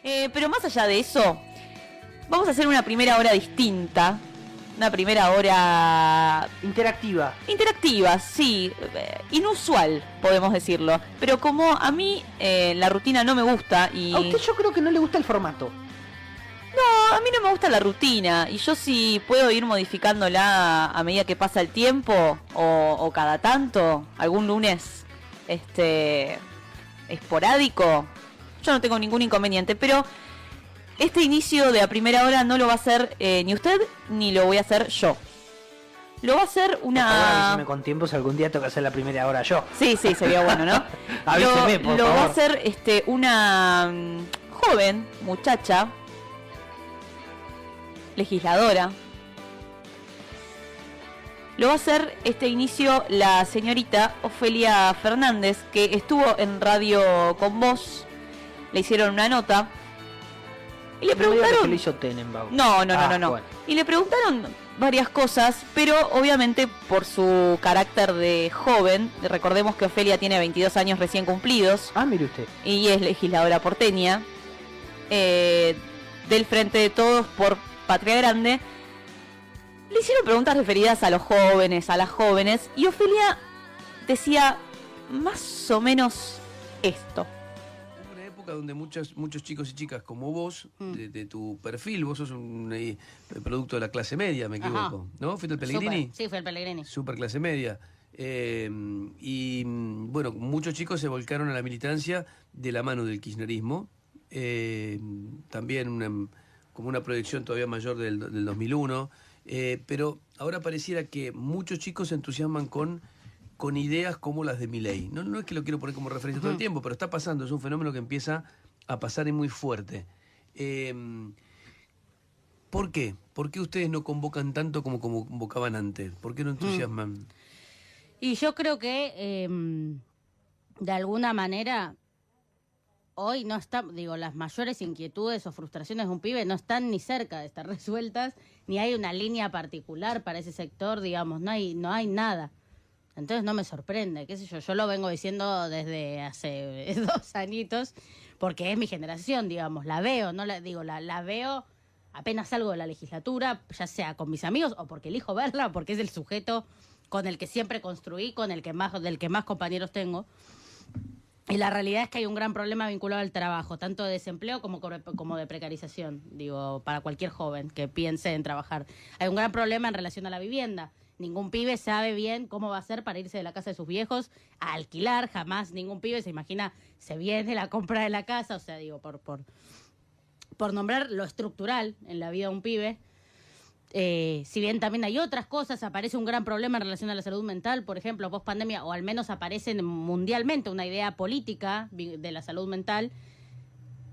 Pero más allá de eso, vamos a hacer una primera hora distinta. Una primera hora interactiva, sí, inusual, podemos decirlo. Pero como a mí la rutina no me gusta y... A usted yo creo que no le gusta el formato. No, a mí no me gusta la rutina. Y yo si puedo ir modificándola a medida que pasa el tiempo o cada tanto, algún lunes esporádico, yo no tengo ningún inconveniente. Pero este inicio de la primera hora no lo va a hacer ni usted ni lo voy a hacer yo. Lo va a hacer una... Avíseme con tiempo si algún día toca hacer la primera hora yo. Sí, sería bueno, ¿no? Avíseme, por favor. Lo va a hacer una joven muchacha, legisladora. Lo va a hacer este inicio la señorita Ofelia Fernández, que estuvo en Radio Con Vos. Le hicieron una nota y le preguntaron... ¿Qué le hizo Tenenbaum? No. Bueno. Y le preguntaron varias cosas, pero obviamente por su carácter de joven, recordemos que Ofelia tiene 22 años recién cumplidos. Mire usted. Y es legisladora porteña del Frente de Todos por Patria Grande. Le hicieron preguntas referidas a los jóvenes, a las jóvenes, y Ofelia decía más o menos esto. Una época donde muchos chicos y chicas como vos, de tu perfil, vos sos un producto de la clase media, me equivoco, ¿no? ¿Fuiste el Pellegrini? Sí, fue el Pellegrini. Super clase media. Y bueno, muchos chicos se volcaron a la militancia de la mano del kirchnerismo. También como una proyección todavía mayor del 2001. Pero ahora pareciera que muchos chicos se entusiasman con ideas como las de Milei. No es que lo quiero poner como referencia todo el tiempo, pero está pasando, es un fenómeno que empieza a pasar y muy fuerte. ¿Por qué? ¿Por qué ustedes no convocan tanto como convocaban antes? ¿Por qué no entusiasman? Y yo creo que de alguna manera hoy no está, las mayores inquietudes o frustraciones de un pibe no están ni cerca de estar resueltas, ni hay una línea particular para ese sector, no hay nada. Entonces no me sorprende, qué sé yo lo vengo diciendo desde hace 2 añitos, porque es mi generación, la veo, no la veo apenas salgo de la legislatura, ya sea con mis amigos o porque elijo verla, porque es el sujeto con el que siempre construí, del que más compañeros tengo. Y la realidad es que hay un gran problema vinculado al trabajo, tanto de desempleo como de precarización, para cualquier joven que piense en trabajar. Hay un gran problema en relación a la vivienda. Ningún pibe sabe bien cómo va a ser para irse de la casa de sus viejos a alquilar. Jamás ningún pibe se imagina, se viene la compra de la casa. O sea, por nombrar lo estructural en la vida de un pibe. Si bien también hay otras cosas, aparece un gran problema en relación a la salud mental, por ejemplo, post pandemia, o al menos aparece mundialmente una idea política de la salud mental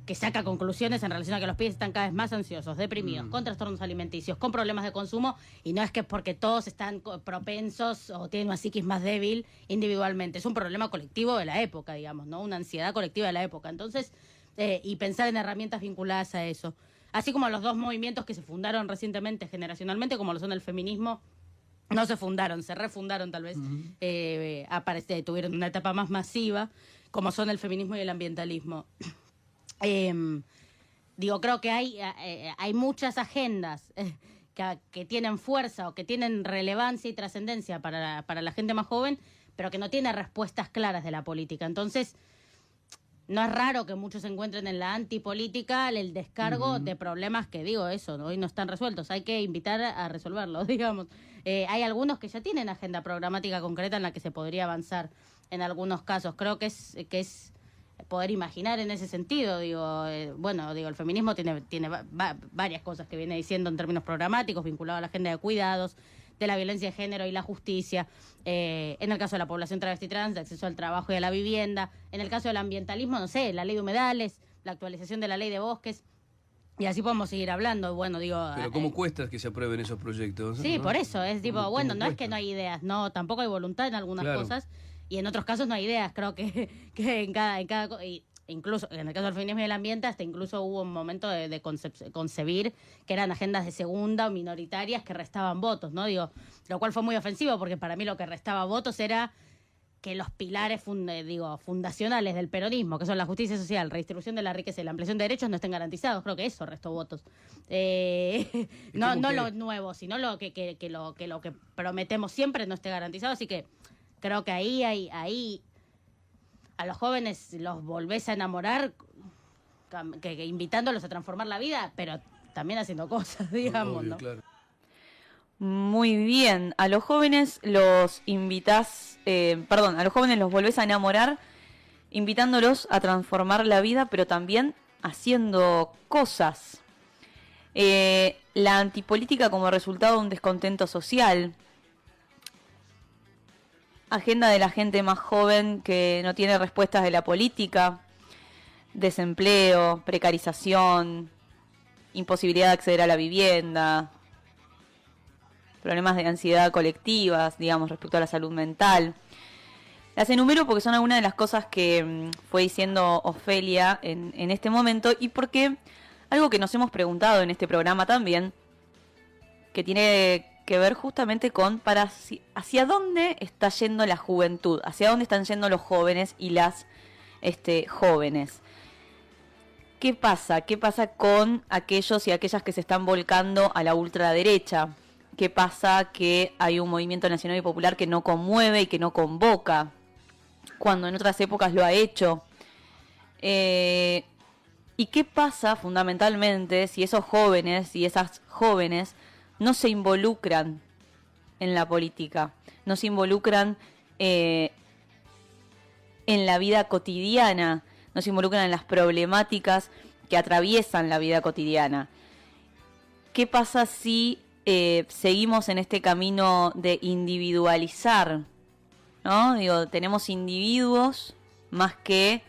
que saca conclusiones en relación a que los pibes están cada vez más ansiosos, deprimidos, con trastornos alimenticios, con problemas de consumo, y no es que es porque todos están propensos o tienen una psiquis más débil individualmente, es un problema colectivo de la época, ¿no? Una ansiedad colectiva de la época. Entonces, y pensar en herramientas vinculadas a eso. Así como los dos movimientos que se fundaron recientemente generacionalmente, como lo son el feminismo, no se fundaron, se refundaron tal vez, tuvieron una etapa más masiva, como son el feminismo y el ambientalismo. Creo que hay muchas agendas que tienen fuerza o que tienen relevancia y trascendencia para la gente más joven, pero que no tienen respuestas claras de la política. Entonces, no es raro que muchos se encuentren en la antipolítica el descargo de problemas que, hoy no están resueltos. Hay que invitar a resolverlos, Hay algunos que ya tienen agenda programática concreta en la que se podría avanzar en algunos casos. Creo que es poder imaginar en ese sentido. El feminismo tiene varias cosas que viene diciendo en términos programáticos, vinculado a la agenda de cuidados, de la violencia de género y la justicia, en el caso de la población travesti trans, de acceso al trabajo y a la vivienda, en el caso del ambientalismo, la ley de humedales, la actualización de la ley de bosques, y así podemos seguir hablando. Pero ¿cómo cuesta que se aprueben esos proyectos? Sí, ¿no? por eso, es no cuesta? es que no hay ideas, no, tampoco hay voluntad en algunas cosas, y en otros casos no hay ideas. Creo que en cada incluso en el caso del feminismo y del ambiente, hasta incluso hubo un momento de concebir que eran agendas de segunda o minoritarias que restaban votos, ¿no? Lo cual fue muy ofensivo, porque para mí lo que restaba votos era que los pilares fundacionales del peronismo, que son la justicia social, redistribución de la riqueza y la ampliación de derechos, no estén garantizados. Creo que eso restó votos. No lo nuevo, sino lo que prometemos siempre no esté garantizado. Así que creo que ahí a los jóvenes los volvés a enamorar, que invitándolos a transformar la vida, pero también haciendo cosas, digamos, Obvio, ¿no? claro. Muy bien, a los jóvenes los invitás, a los jóvenes los volvés a enamorar, invitándolos a transformar la vida, pero también haciendo cosas. La antipolítica como resultado de un descontento social. Agenda de la gente más joven que no tiene respuestas de la política. Desempleo, precarización, imposibilidad de acceder a la vivienda, problemas de ansiedad colectivas, digamos, respecto a la salud mental. Las enumero porque son algunas de las cosas que fue diciendo Ofelia en este momento, y porque algo que nos hemos preguntado en este programa también, que tiene que ver justamente con hacia dónde está yendo la juventud, hacia dónde están yendo los jóvenes y las jóvenes. ¿Qué pasa? ¿Qué pasa con aquellos y aquellas que se están volcando a la ultraderecha? ¿Qué pasa? Que hay un movimiento nacional y popular que no conmueve y que no convoca, cuando en otras épocas lo ha hecho. ¿Y qué pasa fundamentalmente si esos jóvenes y esas jóvenes no se involucran en la política, no se involucran en la vida cotidiana, no se involucran en las problemáticas que atraviesan la vida cotidiana? ¿Qué pasa si seguimos en este camino de individualizar, ¿no? Digo, tenemos individuos más que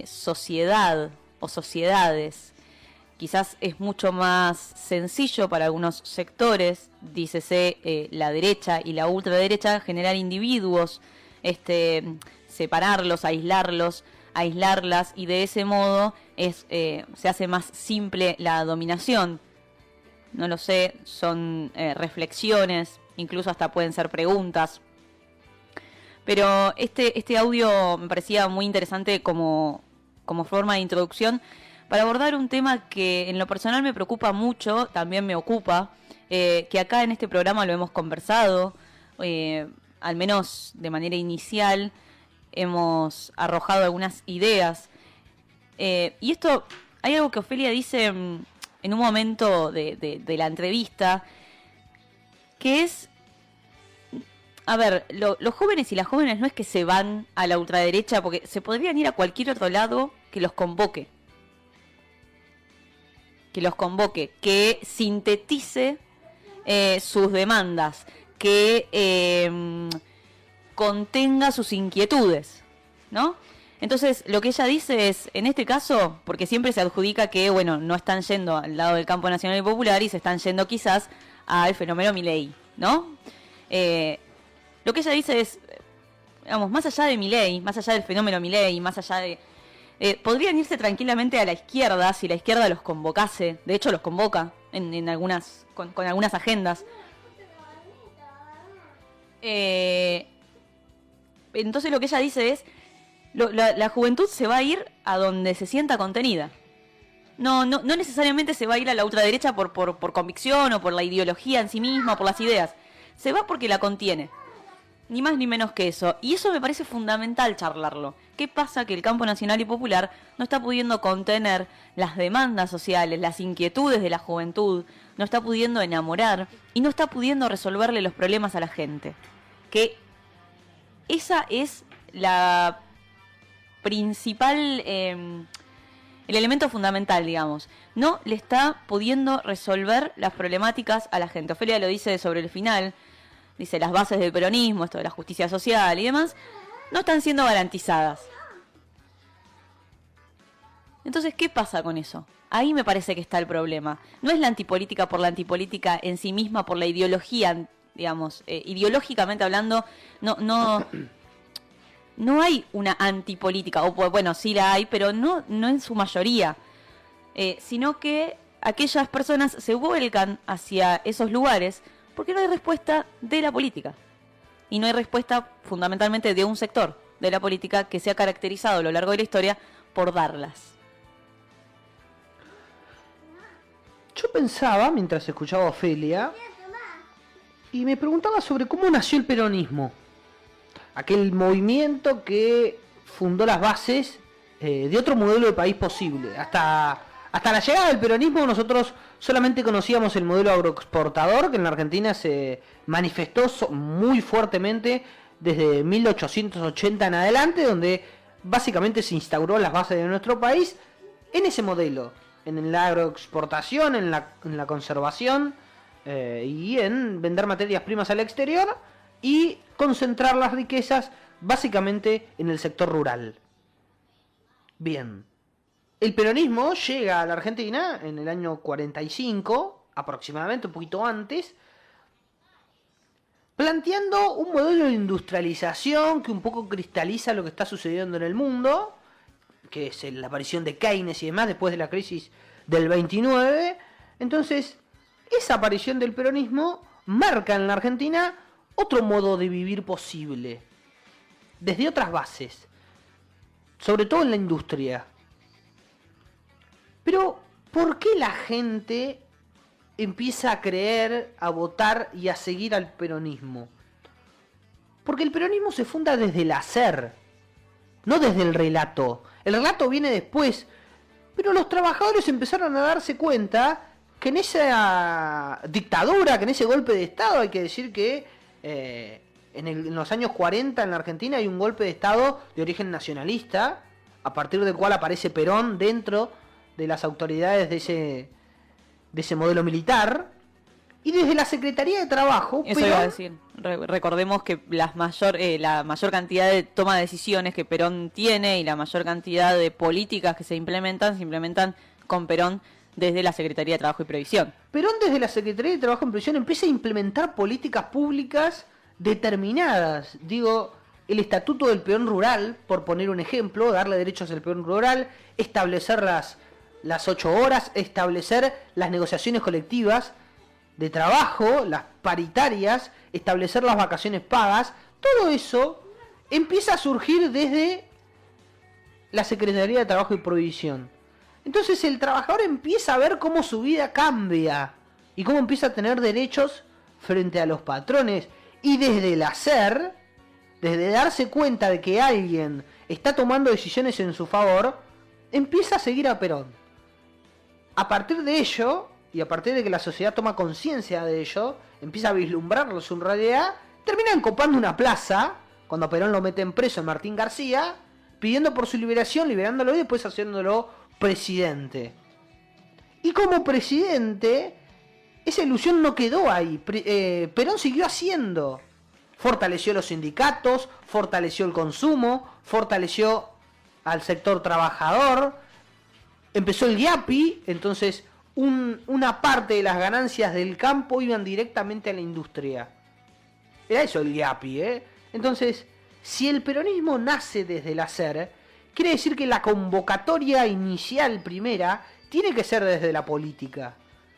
sociedad o sociedades. Quizás es mucho más sencillo para algunos sectores, dícese la derecha y la ultraderecha, generar individuos, separarlos, aislarlas, y de ese modo se hace más simple la dominación. No lo sé, son reflexiones, incluso hasta pueden ser preguntas. Pero este audio me parecía muy interesante como forma de introducción para abordar un tema que en lo personal me preocupa mucho, también me ocupa, que acá en este programa lo hemos conversado, al menos de manera inicial, hemos arrojado algunas ideas. Y esto, hay algo que Ofelia dice en un momento de la entrevista, que es, a ver, los jóvenes y las jóvenes no es que se van a la ultraderecha, porque se podrían ir a cualquier otro lado que los convoque. Que sintetice sus demandas, que contenga sus inquietudes, ¿no? Entonces, lo que ella dice es, en este caso, porque siempre se adjudica que, bueno, no están yendo al lado del campo nacional y popular y se están yendo quizás al fenómeno Milei, ¿no? Lo que ella dice es, digamos, más allá de Milei, más allá del fenómeno Milei, más allá de... podrían irse tranquilamente a la izquierda si la izquierda los convocase. De hecho, los convoca en algunas con algunas agendas. Entonces lo que ella dice es, la juventud se va a ir a donde se sienta contenida. No necesariamente se va a ir a la ultraderecha por convicción o por la ideología en sí misma, por las ideas. Se va porque la contiene. Ni más ni menos que eso. Y eso me parece fundamental charlarlo. ¿Qué pasa? Que el campo nacional y popular no está pudiendo contener las demandas sociales, las inquietudes de la juventud, no está pudiendo enamorar y no está pudiendo resolverle los problemas a la gente. Que esa es la principal, el elemento fundamental, digamos. No le está pudiendo resolver las problemáticas a la gente. Ofelia lo dice sobre el final. Dice, las bases del peronismo, esto de la justicia social y demás, no están siendo garantizadas. Entonces, ¿qué pasa con eso? Ahí me parece que está el problema. No es la antipolítica por la antipolítica en sí misma, por la ideología, digamos, ideológicamente hablando, no hay una antipolítica, o bueno, sí la hay, pero no en su mayoría, sino que aquellas personas se vuelcan hacia esos lugares porque no hay respuesta de la política. y no hay respuesta fundamentalmente de un sector de la política que se ha caracterizado a lo largo de la historia por darlas. Yo pensaba, mientras escuchaba a Ofelia, y me preguntaba sobre cómo nació el peronismo. Aquel movimiento que fundó las bases de otro modelo de país posible. Hasta la llegada del peronismo nosotros solamente conocíamos el modelo agroexportador, que en la Argentina se manifestó muy fuertemente desde 1880 en adelante, donde básicamente se instauró las bases de nuestro país en ese modelo, en la agroexportación, en la conservación y en vender materias primas al exterior y concentrar las riquezas básicamente en el sector rural. Bien, el peronismo llega a la Argentina en el año 45, aproximadamente, un poquito antes, planteando un modelo de industrialización que un poco cristaliza lo que está sucediendo en el mundo, que es la aparición de Keynes y demás después de la crisis del 29. Entonces, esa aparición del peronismo marca en la Argentina otro modo de vivir posible, desde otras bases, sobre todo en la industria. Pero, ¿por qué la gente empieza a creer, a votar y a seguir al peronismo? Porque el peronismo se funda desde el hacer, no desde el relato. El relato viene después, pero los trabajadores empezaron a darse cuenta que en esa dictadura, que en ese golpe de Estado, hay que decir que en los años 40 en la Argentina hay un golpe de Estado de origen nacionalista, a partir del cual aparece Perón dentro de las autoridades de ese modelo militar, y desde la Secretaría de Trabajo... Eso iba a decir. Recordemos que la mayor cantidad de toma de decisiones que Perón tiene y la mayor cantidad de políticas que se implementan con Perón desde la Secretaría de Trabajo y Previsión. Perón desde la Secretaría de Trabajo y Previsión empieza a implementar políticas públicas determinadas. Digo, el Estatuto del Peón Rural, por poner un ejemplo, darle derechos al peón rural, establecer las 8 horas, establecer las negociaciones colectivas de trabajo, las paritarias, establecer las vacaciones pagas. Todo eso empieza a surgir desde la Secretaría de Trabajo y Previsión. Entonces el trabajador empieza a ver cómo su vida cambia y cómo empieza a tener derechos frente a los patrones. Y desde el hacer, desde darse cuenta de que alguien está tomando decisiones en su favor, empieza a seguir a Perón. A partir de ello, y a partir de que la sociedad toma conciencia de ello, empieza a vislumbrarlo su realidad, terminan copando una plaza, cuando Perón lo meten preso en Martín García, pidiendo por su liberación, liberándolo y después haciéndolo presidente. Y como presidente, esa ilusión no quedó ahí. Perón siguió haciendo. Fortaleció los sindicatos, fortaleció el consumo, fortaleció al sector trabajador, empezó el IAPI, entonces una parte de las ganancias del campo iban directamente a la industria. Era eso el IAPI, ¿eh? Entonces, si el peronismo nace desde el hacer, quiere decir que la convocatoria inicial primera tiene que ser desde la política.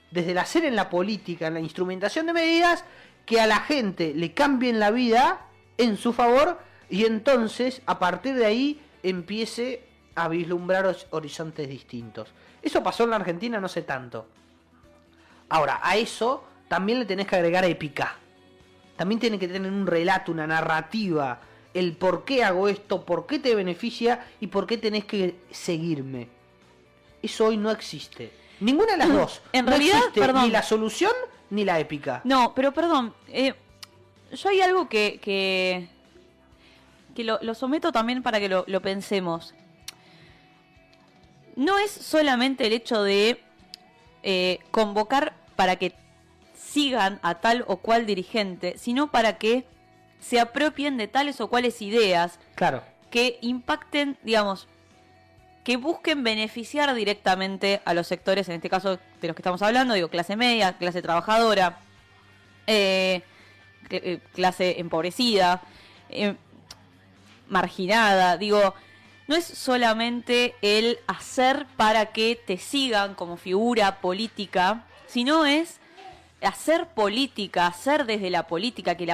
Desde el hacer en la política, en la instrumentación de medidas que a la gente le cambien la vida en su favor y entonces a partir de ahí empiece a vislumbrar horizontes distintos. Eso pasó en la Argentina no sé tanto. Ahora, a eso también le tenés que agregar épica. También tiene que tener un relato, una narrativa, el por qué hago esto, por qué te beneficia y por qué tenés que seguirme. Eso hoy no existe. Ninguna de las dos. En no realidad, existe perdón. Ni la solución ni la épica. No, pero perdón. Yo hay algo que lo someto también para que lo pensemos. No es solamente el hecho de convocar para que sigan a tal o cual dirigente, sino para que se apropien de tales o cuales ideas. Claro. Que impacten, digamos, que busquen beneficiar directamente a los sectores, en este caso de los que estamos hablando, digo, clase media, clase trabajadora, clase empobrecida, marginada. Digo, no es solamente el hacer para que te sigan como figura política, sino es hacer política, hacer desde la política, que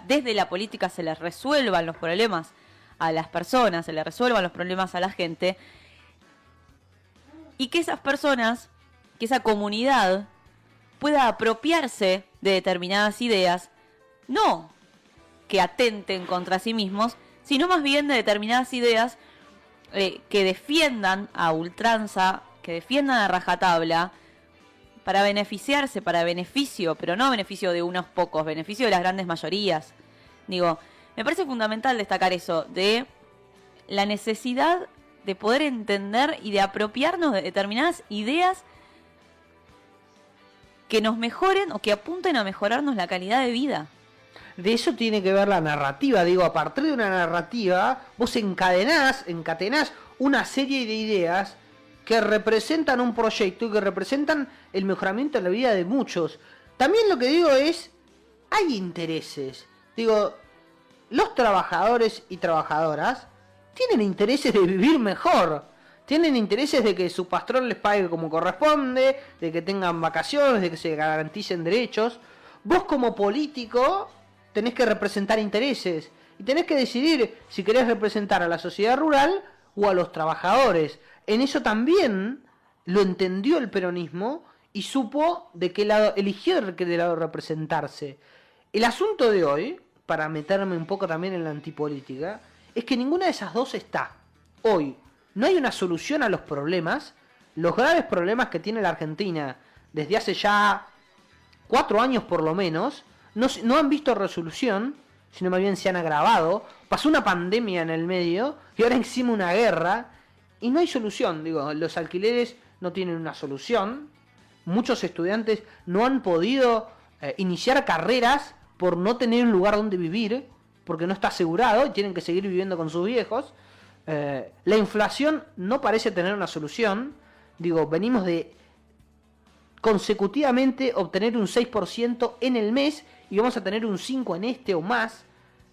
desde la política se les resuelvan los problemas a las personas, se les resuelvan los problemas a la gente, y que esas personas, que esa comunidad pueda apropiarse de determinadas ideas, no que atenten contra sí mismos, sino más bien de determinadas ideas que defiendan a ultranza, que defiendan a rajatabla, para beneficiarse, para beneficio, pero no beneficio de unos pocos, beneficio de las grandes mayorías. Digo, me parece fundamental destacar eso, de la necesidad de poder entender y de apropiarnos de determinadas ideas que nos mejoren o que apunten a mejorarnos la calidad de vida. De eso tiene que ver la narrativa. Digo, a partir de una narrativa, vos encadenás una serie de ideas que representan un proyecto y que representan el mejoramiento de la vida de muchos. También lo que digo es, hay intereses. Digo, los trabajadores y trabajadoras tienen intereses de vivir mejor. Tienen intereses de que su patrón les pague como corresponde, de que tengan vacaciones, de que se garanticen derechos. Vos como político tenés que representar intereses y tenés que decidir si querés representar a la sociedad rural o a los trabajadores. En eso también lo entendió el peronismo y supo de qué lado eligió de qué lado representarse. El asunto de hoy, para meterme un poco también en la antipolítica, es que ninguna de esas dos está. Hoy no hay una solución a los problemas, los graves problemas que tiene la Argentina desde hace ya 4 años por lo menos, no han visto resolución, sino más bien se han agravado. Pasó una pandemia en el medio y ahora encima una guerra y no hay solución. Digo, los alquileres no tienen una solución. Muchos estudiantes no han podido iniciar carreras por no tener un lugar donde vivir, porque no está asegurado y tienen que seguir viviendo con sus viejos. La inflación no parece tener una solución. Digo, venimos de consecutivamente obtener un 6% en el mes y vamos a tener un 5% en este o más.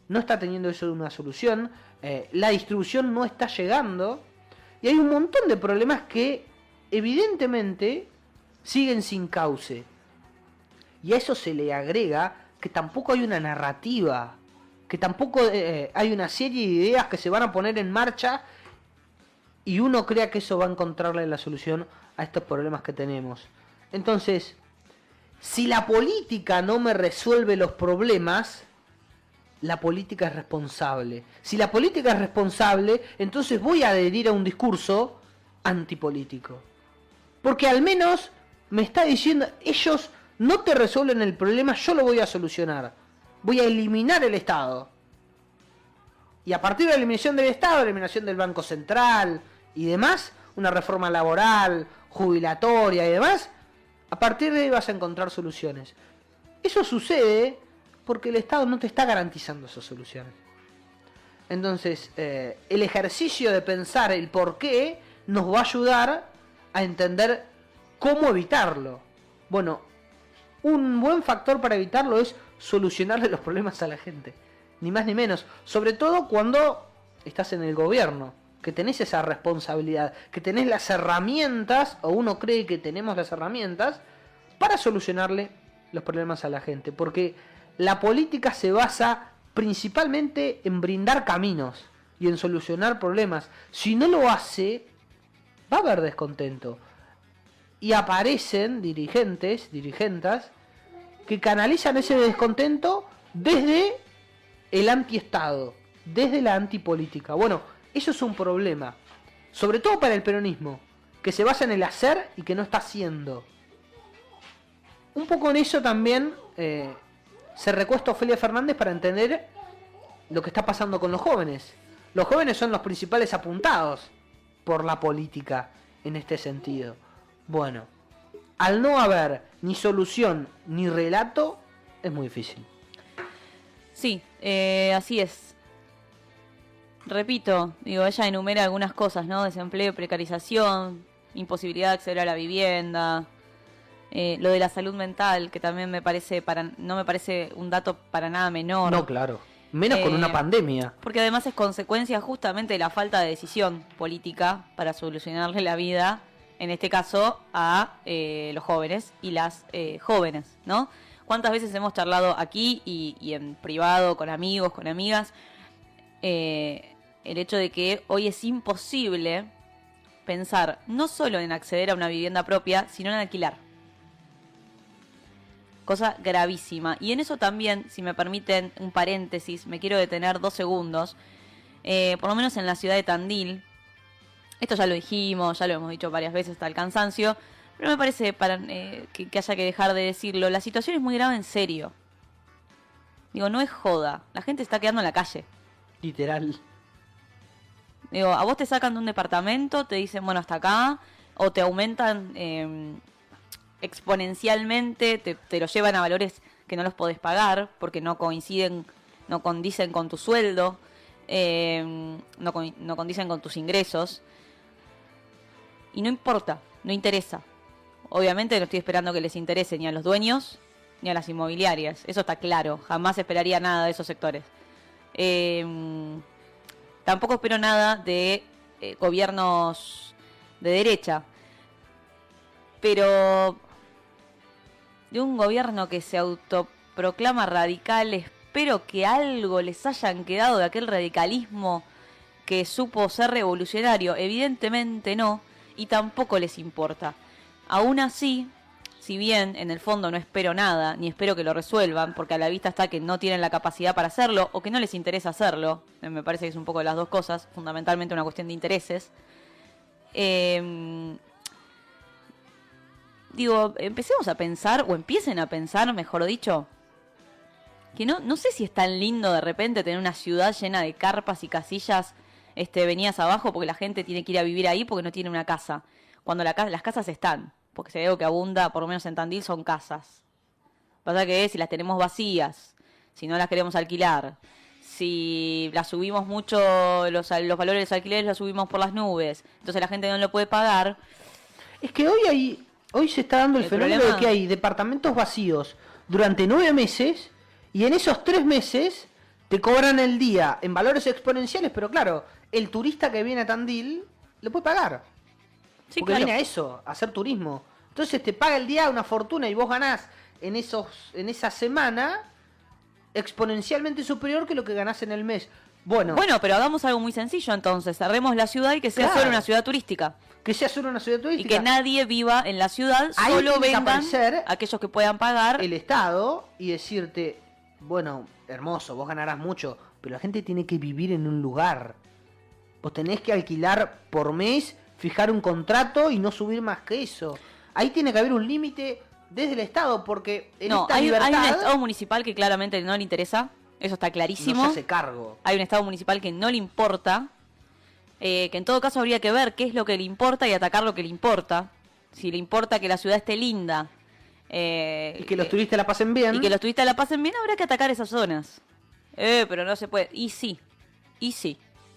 No está teniendo eso una solución. La distribución no está llegando. Y hay un montón de problemas que evidentemente siguen sin cauce. Y a eso se le agrega que tampoco hay una narrativa, que tampoco hay una serie de ideas que se van a poner en marcha y uno crea que eso va a encontrarle la solución a estos problemas que tenemos. Entonces, si la política no me resuelve los problemas, la política es responsable. Si la política es responsable, entonces voy a adherir a un discurso antipolítico. Porque al menos me está diciendo, ellos no te resuelven el problema, yo lo voy a solucionar. Voy a eliminar el Estado. Y a partir de la eliminación del Estado, eliminación del Banco Central y demás, una reforma laboral, jubilatoria y demás, a partir de ahí vas a encontrar soluciones. Eso sucede porque el Estado no te está garantizando esas soluciones. Entonces, el ejercicio de pensar el por qué nos va a ayudar a entender cómo evitarlo. Bueno, un buen factor para evitarlo es solucionarle los problemas a la gente. Ni más ni menos. Sobre todo cuando estás en el gobierno, que tenés esa responsabilidad, que tenés las herramientas, o uno cree que tenemos las herramientas, para solucionarle los problemas a la gente. Porque la política se basa principalmente en brindar caminos y en solucionar problemas. Si no lo hace, va a haber descontento. Y aparecen dirigentas, que canalizan ese descontento desde el antiestado, desde la antipolítica. Bueno, eso es un problema, sobre todo para el peronismo, que se basa en el hacer y que no está haciendo. Un poco en eso también se recuesta Ofelia Fernández para entender lo que está pasando con los jóvenes. Los jóvenes son los principales apuntados por la política en este sentido. Bueno, al no haber ni solución ni relato, es muy difícil. Sí, así es. Repito, digo, ella enumera algunas cosas, ¿no? Desempleo, precarización, imposibilidad de acceder a la vivienda, lo de la salud mental, que también no me parece un dato para nada menor. No, claro. Menos con una pandemia. Porque además es consecuencia justamente de la falta de decisión política para solucionarle la vida en este caso a los jóvenes y las jóvenes, ¿no? ¿Cuántas veces hemos charlado aquí y en privado, con amigos, con amigas, el hecho de que hoy es imposible pensar no solo en acceder a una vivienda propia, sino en alquilar? Cosa gravísima. Y en eso también, si me permiten un paréntesis, me quiero detener 2 segundos. Por lo menos en la ciudad de Tandil, esto ya lo dijimos, ya lo hemos dicho varias veces hasta el cansancio, pero me parece que haya que dejar de decirlo. La situación es muy grave en serio. Digo, no es joda. La gente está quedando en la calle. Literal. Digo, a vos te sacan de un departamento, te dicen, bueno, hasta acá, o te aumentan exponencialmente, te lo llevan a valores que no los podés pagar, porque no condicen con tu sueldo, no condicen con tus ingresos. Y no importa, no interesa. Obviamente no estoy esperando que les interese ni a los dueños ni a las inmobiliarias. Eso está claro. Jamás esperaría nada de esos sectores. Tampoco espero nada de gobiernos de derecha. Pero de un gobierno que se autoproclama radical, espero que algo les hayan quedado de aquel radicalismo que supo ser revolucionario. Evidentemente no. Y tampoco les importa. Aún así, si bien en el fondo no espero nada, ni espero que lo resuelvan, porque a la vista está que no tienen la capacidad para hacerlo, o que no les interesa hacerlo, me parece que es un poco de las dos cosas, fundamentalmente una cuestión de intereses. Digo, empecemos a pensar, o empiecen a pensar, mejor dicho, que no sé si es tan lindo de repente tener una ciudad llena de carpas y casillas venidas abajo porque la gente tiene que ir a vivir ahí porque no tiene una casa. Cuando las casas están, porque si hay algo que abunda, por lo menos en Tandil, son casas. Pasa que si las tenemos vacías, si no las queremos alquilar, si las subimos mucho, los valores de los alquileres los subimos por las nubes, entonces la gente no lo puede pagar. Es que hoy se está dando el fenómeno problema de que hay departamentos vacíos durante 9 meses y en esos 3 meses te cobran el día en valores exponenciales, pero claro, el turista que viene a Tandil le puede pagar. Sí, porque claro. viene a eso, a hacer turismo. Entonces te paga el día una fortuna y vos ganás en esa semana exponencialmente superior que lo que ganás en el mes. Bueno, Pero hagamos algo muy sencillo entonces. Cerremos la ciudad y que sea Claro. solo una ciudad turística. que sea solo una ciudad Y turística. que nadie viva en la ciudad, Ahí solo tiene que vengan aparecer aquellos que puedan pagar. el Estado y decirte, bueno, hermoso, vos ganarás mucho, pero la gente tiene que vivir en un lugar. Vos tenés que alquilar por mes, fijar un contrato y no subir más que eso. Ahí tiene que haber un límite desde el Estado, porque en No, esta hay un libertad Estado municipal que claramente no le interesa. Eso está clarísimo. no se hace cargo. Hay un Estado municipal que no le importa. Que en todo caso habría que ver qué es lo que le importa y atacar lo que le importa. Si le importa que la ciudad esté linda. Y que los turistas la pasen bien. Y que los turistas la pasen bien, habrá que atacar esas zonas. Pero no se puede. Y sí.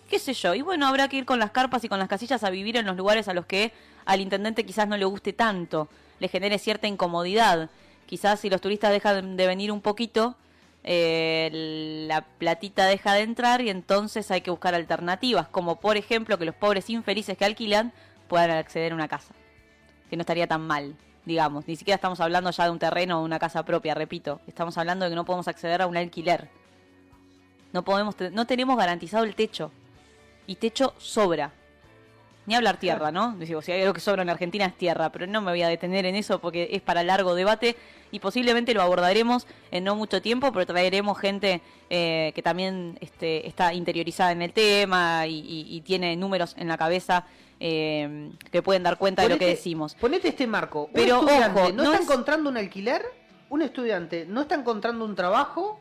Qué sé yo. Y bueno, habrá que ir con las carpas y con las casillas a vivir en los lugares a los que al intendente quizás no le guste tanto. Le genere cierta incomodidad. Quizás si los turistas dejan de venir un poquito, la platita deja de entrar y entonces hay que buscar alternativas. Como por ejemplo que los pobres infelices que alquilan puedan acceder a una casa. Que no estaría tan mal, digamos. Ni siquiera estamos hablando ya de un terreno o de una casa propia, repito. Estamos hablando de que no podemos acceder a un alquiler. No tenemos garantizado el techo. Y techo sobra. Ni hablar tierra, ¿no? Digo, si hay algo que sobra en Argentina es tierra, pero no me voy a detener en eso porque es para largo debate y posiblemente lo abordaremos en no mucho tiempo, pero traeremos gente que también está interiorizada en el tema y tiene números en la cabeza que pueden dar cuenta de lo que decimos. Ponete este marco. Pero, un estudiante ojo, no no está es- encontrando un alquiler, un estudiante no está encontrando un trabajo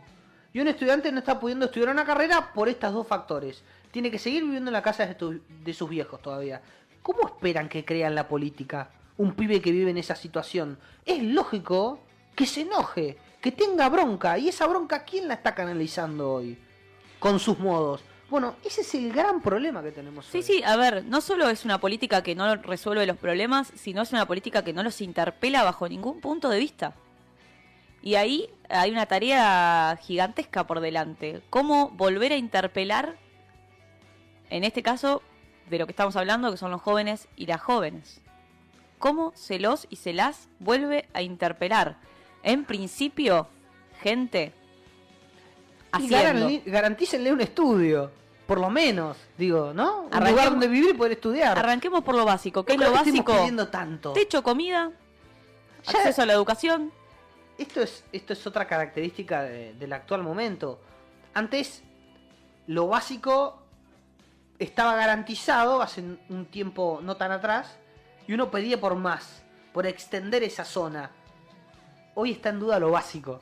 y un estudiante no está pudiendo estudiar una carrera por estos dos factores. Tiene que seguir viviendo en la casa de sus viejos todavía. ¿Cómo esperan que crean la política un pibe que vive en esa situación? Es lógico que se enoje, que tenga bronca. ¿Y esa bronca quién la está canalizando hoy? Con sus modos. Bueno, ese es el gran problema que tenemos hoy. Sí, a ver, no solo es una política que no resuelve los problemas, sino es una política que no los interpela bajo ningún punto de vista. Y ahí hay una tarea gigantesca por delante. ¿Cómo volver a interpelar, en este caso, de lo que estamos hablando, que son los jóvenes y las jóvenes? cómo se los y se las vuelve a interpelar. En principio, gente haciendo. Garantícenle un estudio, por lo menos, digo, ¿no? Un lugar donde vivir y poder estudiar. Arranquemos por lo básico. ¿Qué es ¿Por lo qué estamos básico? pidiendo tanto? Techo, comida, Ya- acceso a la educación. Esto es otra característica del actual momento. Antes, lo básico estaba garantizado hace un tiempo no tan atrás, y uno pedía por más, por extender esa zona. Hoy está en duda lo básico.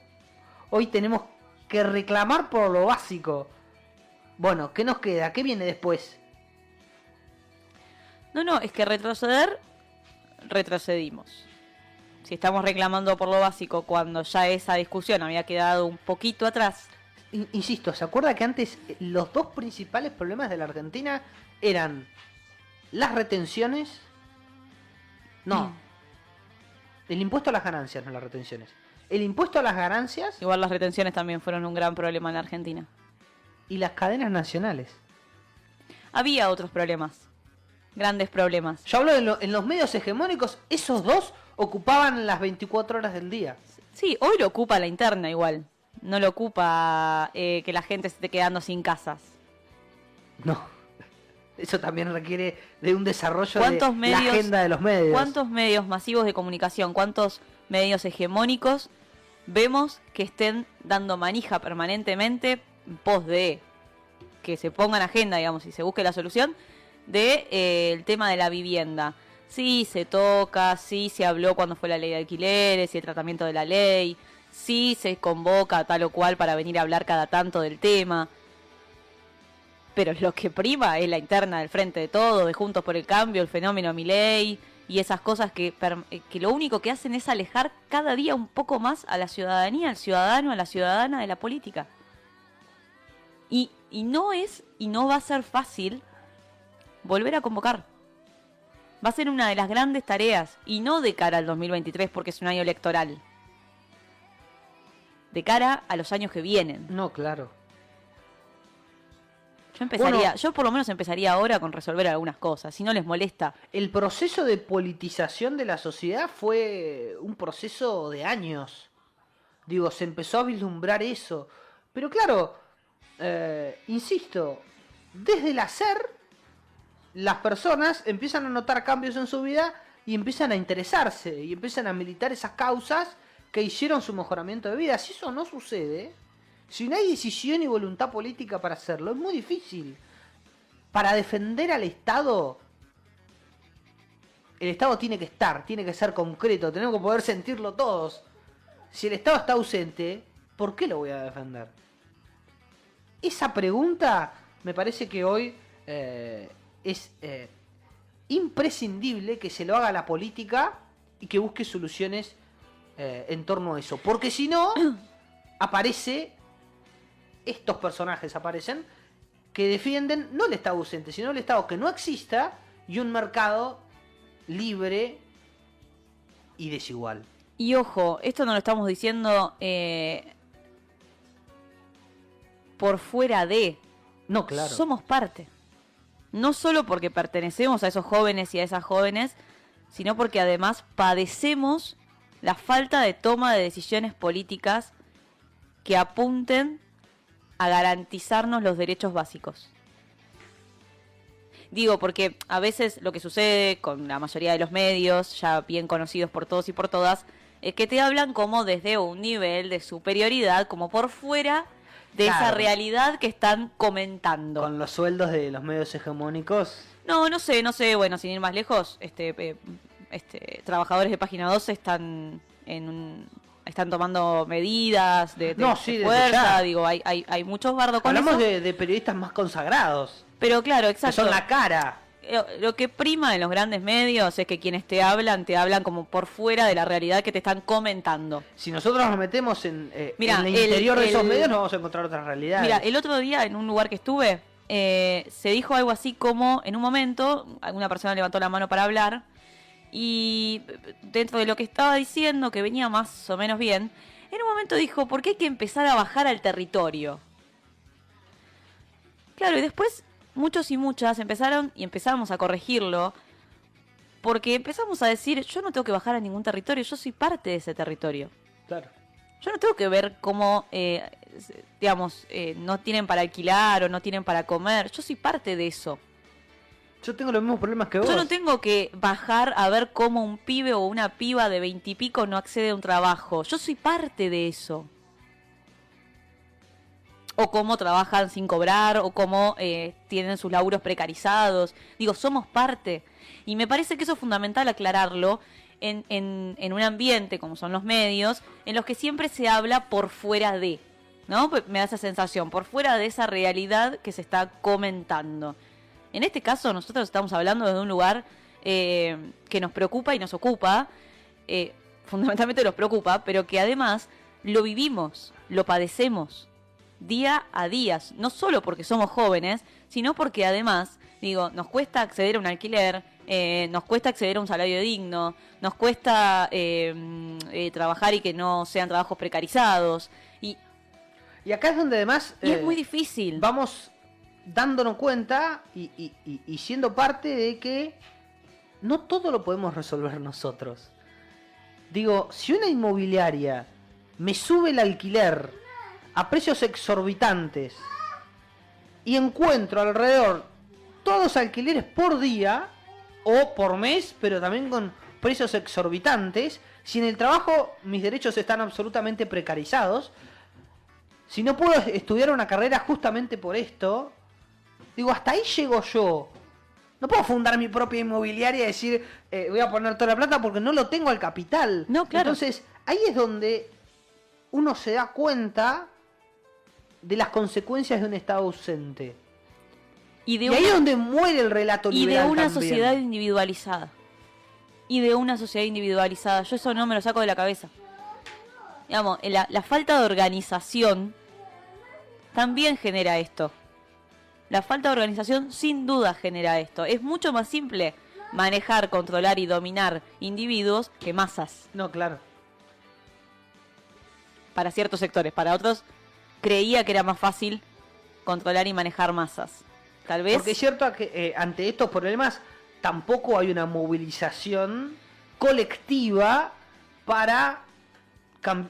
Hoy tenemos que reclamar por lo básico. Bueno, ¿qué nos queda? ¿Qué viene después? No, es que retrocedimos. Si estamos reclamando por lo básico cuando ya esa discusión había quedado un poquito atrás. Insisto, ¿se acuerda que antes los dos principales problemas de la Argentina eran las retenciones? No. El impuesto a las ganancias, no las retenciones. El impuesto a las ganancias Igual las retenciones también fueron un gran problema en la Argentina. y las cadenas nacionales. Había otros problemas. Grandes problemas. Yo hablo en los medios hegemónicos, esos dos ocupaban las 24 horas del día. Sí, hoy lo ocupa la interna igual. No lo ocupa que la gente se esté quedando sin casas. No. Eso también requiere de un desarrollo ¿Cuántos de medios- la agenda de los medios. ¿Cuántos medios masivos de comunicación, cuántos medios hegemónicos vemos que estén dando manija permanentemente en pos de que se ponga en agenda, digamos, y se busque la solución de el tema de la vivienda? Sí, se toca, sí se habló cuando fue la ley de alquileres y el tratamiento de la ley, sí se convoca a tal o cual para venir a hablar cada tanto del tema. Pero lo que prima es la interna del Frente de Todos, de Juntos por el Cambio, el fenómeno Milei y esas cosas que lo único que hacen es alejar cada día un poco más a la ciudadanía, al ciudadano, a la ciudadana de la política. Y no es y no va a ser fácil volver a convocar. Va a ser una de las grandes tareas, y no de cara al 2023 porque es un año electoral. De cara a los años que vienen. No, claro. Yo por lo menos empezaría ahora con resolver algunas cosas, si no les molesta. El proceso de politización de la sociedad fue un proceso de años. Digo, se empezó a vislumbrar eso. Pero claro, insisto, desde el hacer, las personas empiezan a notar cambios en su vida y empiezan a interesarse y empiezan a militar esas causas que hicieron su mejoramiento de vida. Si eso no sucede, si no hay decisión y voluntad política para hacerlo, es muy difícil. Para defender al Estado, el Estado tiene que estar, tiene que ser concreto, tenemos que poder sentirlo todos. Si el Estado está ausente, ¿por qué lo voy a defender? Esa pregunta me parece que hoy es imprescindible que se lo haga la política y que busque soluciones en torno a eso. Porque si no, estos personajes aparecen que defienden no el Estado ausente, sino el Estado que no exista y un mercado libre y desigual. Y ojo, esto no lo estamos diciendo por fuera de. No, claro. Somos parte. No solo porque pertenecemos a esos jóvenes y a esas jóvenes, sino porque además padecemos la falta de toma de decisiones políticas que apunten a garantizarnos los derechos básicos. Digo, porque a veces lo que sucede con la mayoría de los medios, ya bien conocidos por todos y por todas, es que te hablan como desde un nivel de superioridad, como por fuera de esa Claro. realidad que están comentando. Con los sueldos de los medios hegemónicos. No sé, bueno, sin ir más lejos, trabajadores de Página 12 están están tomando medidas de No, sí, desde fuerza, ya. digo, hay muchos bardos con Hablamos eso. de periodistas más consagrados, Pero claro, que exacto. son la cara. Lo que prima en los grandes medios es que quienes te hablan como por fuera de la realidad que te están comentando. Si nosotros nos metemos en Mira, el interior de esos el- medios, nos vamos a encontrar otras realidades. Mira, el otro día en un lugar que estuve, se dijo algo así como, en un momento, alguna persona levantó la mano para hablar, y dentro de lo que estaba diciendo, que venía más o menos bien, en un momento dijo, ¿por qué hay que empezar a bajar al territorio? Claro, y después muchos y muchas empezamos a corregirlo, Porque empezamos a decir, yo no tengo que bajar a ningún territorio, yo soy parte de ese territorio. Claro. Yo no tengo que ver cómo, digamos, no tienen para alquilar o no tienen para comer. Yo soy parte de eso. Yo tengo los mismos problemas que vos. Yo no tengo que bajar a ver cómo un pibe o una piba de 20 y pico no accede a un trabajo. Yo soy parte de eso. O cómo trabajan sin cobrar, o cómo tienen sus laburos precarizados. Digo, somos parte. Y me parece que eso es fundamental aclararlo en un ambiente, como son los medios, en los que siempre se habla por fuera de, ¿no? Me da esa sensación, por fuera de esa realidad que se está comentando. En este caso, nosotros estamos hablando desde un lugar que nos preocupa y nos ocupa, fundamentalmente nos preocupa, pero que además lo vivimos, lo padecemos día a día, no solo porque somos jóvenes, sino porque además, digo, nos cuesta acceder a un alquiler, nos cuesta acceder a un salario digno, nos cuesta trabajar y que no sean trabajos precarizados. Y acá es donde además... es muy difícil. Vamos dándonos cuenta y siendo parte de que no todo lo podemos resolver nosotros. Digo, si una inmobiliaria me sube el alquiler a precios exorbitantes y encuentro alrededor todos alquileres por día o por mes, pero también con precios exorbitantes, si en el trabajo mis derechos están absolutamente precarizados, si no puedo estudiar una carrera justamente por esto, digo, hasta ahí llego yo. No puedo fundar mi propia inmobiliaria y decir, voy a poner toda la plata porque no lo tengo al capital. No, claro. Entonces, ahí es donde uno se da cuenta de las consecuencias de un Estado ausente. Y ahí es donde muere el relato liberal. Y de una también. sociedad individualizada. Yo eso no me lo saco de la cabeza. Digamos, la falta de organización también genera esto. La falta de organización sin duda genera esto. Es mucho más simple manejar, controlar y dominar individuos que masas. No, claro. Para ciertos sectores, para otros creía que era más fácil controlar y manejar masas. Tal vez... Porque es cierto que ante estos problemas tampoco hay una movilización colectiva para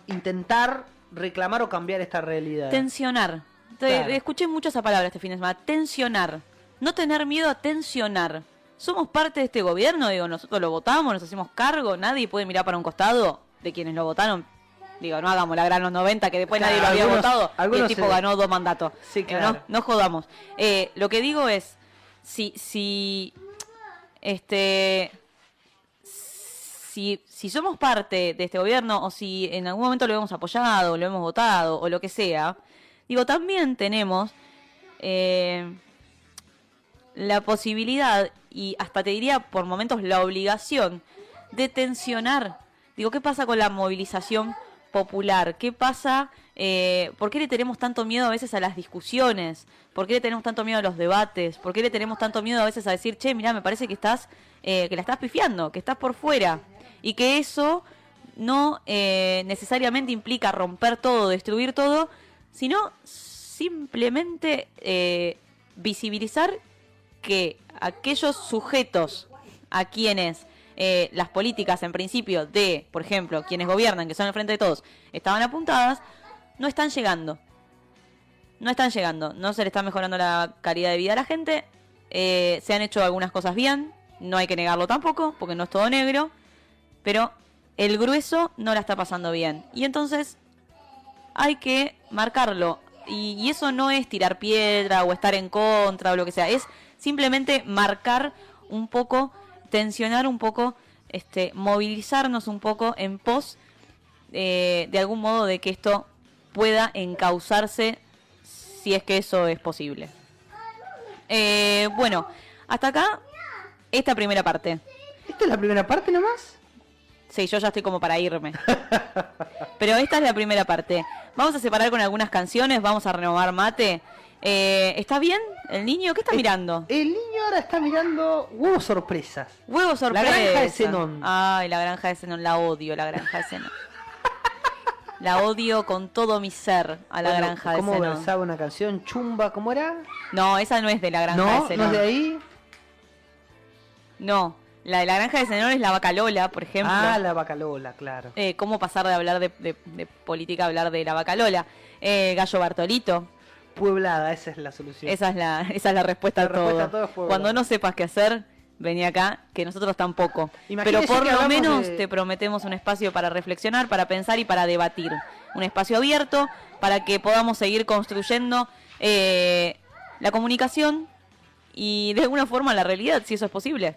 intentar reclamar o cambiar esta realidad. Tensionar. Claro. Escuché mucho esa palabra este fin de semana. Tensionar. No tener miedo a tensionar. Somos parte de este gobierno, digo, nosotros lo votamos, nos hacemos cargo, nadie puede mirar para un costado de quienes lo votaron. Digo, no hagamos la gran los 90, que después nadie lo había votado y el tipo ganó 2 mandatos. Sí, claro. No jodamos. Lo que digo es, si somos parte de este gobierno o si en algún momento lo hemos apoyado, lo hemos votado o lo que sea, digo, también tenemos la posibilidad y hasta te diría por momentos la obligación de tensionar. Digo, ¿qué pasa con la movilización popular? ¿Qué pasa? ¿Por qué le tenemos tanto miedo a veces a las discusiones? ¿Por qué le tenemos tanto miedo a los debates? ¿Por qué le tenemos tanto miedo a veces a decir, che, mirá, me parece que que la estás pifiando, que estás por fuera? Y que eso no necesariamente implica romper todo, destruir todo, sino simplemente visibilizar que aquellos sujetos a quienes las políticas en principio de, por ejemplo, quienes gobiernan, que son el frente de todos, estaban apuntadas, no están llegando. No se le está mejorando la calidad de vida a la gente, se han hecho algunas cosas bien, no hay que negarlo tampoco, porque no es todo negro, pero el grueso no la está pasando bien. Y entonces hay que marcarlo. Y eso no es tirar piedra o estar en contra o lo que sea, es simplemente marcar un poco, tensionar un poco, movilizarnos un poco en pos de algún modo de que esto pueda encauzarse, si es que eso es posible. Bueno, hasta acá esta primera parte. ¿Esta es la primera parte nomás? Sí, yo ya estoy como para irme. Pero esta es la primera parte. Vamos a separar con algunas canciones, vamos a renovar mate. ¿Está bien el niño? ¿Qué está mirando? El niño ahora está mirando Huevos Sorpresas. Huevos Sorpresa. La granja de Zenón. Ay, la granja de Zenón, la odio, la granja de Zenón. La odio con todo mi ser a la granja de Zenón. ¿Cómo versaba una canción? Chumba, ¿cómo era? No, esa no es de la granja de Zenón. ¿No es de ahí? No, La de la granja de Cenón es la vaca Lola, por ejemplo. Ah, la vaca Lola, claro. Cómo pasar de hablar de política a hablar de la vaca Lola. Gallo Bartolito. Pueblada, esa es la solución. Esa es la respuesta, La a todo. respuesta a todo es Pueblada. Cuando no sepas qué hacer, vení acá, que nosotros tampoco. Imagínese Pero por que lo hablamos menos de- te prometemos un espacio para reflexionar, para pensar y para debatir. Un espacio abierto para que podamos seguir construyendo la comunicación y de alguna forma la realidad, si eso es posible.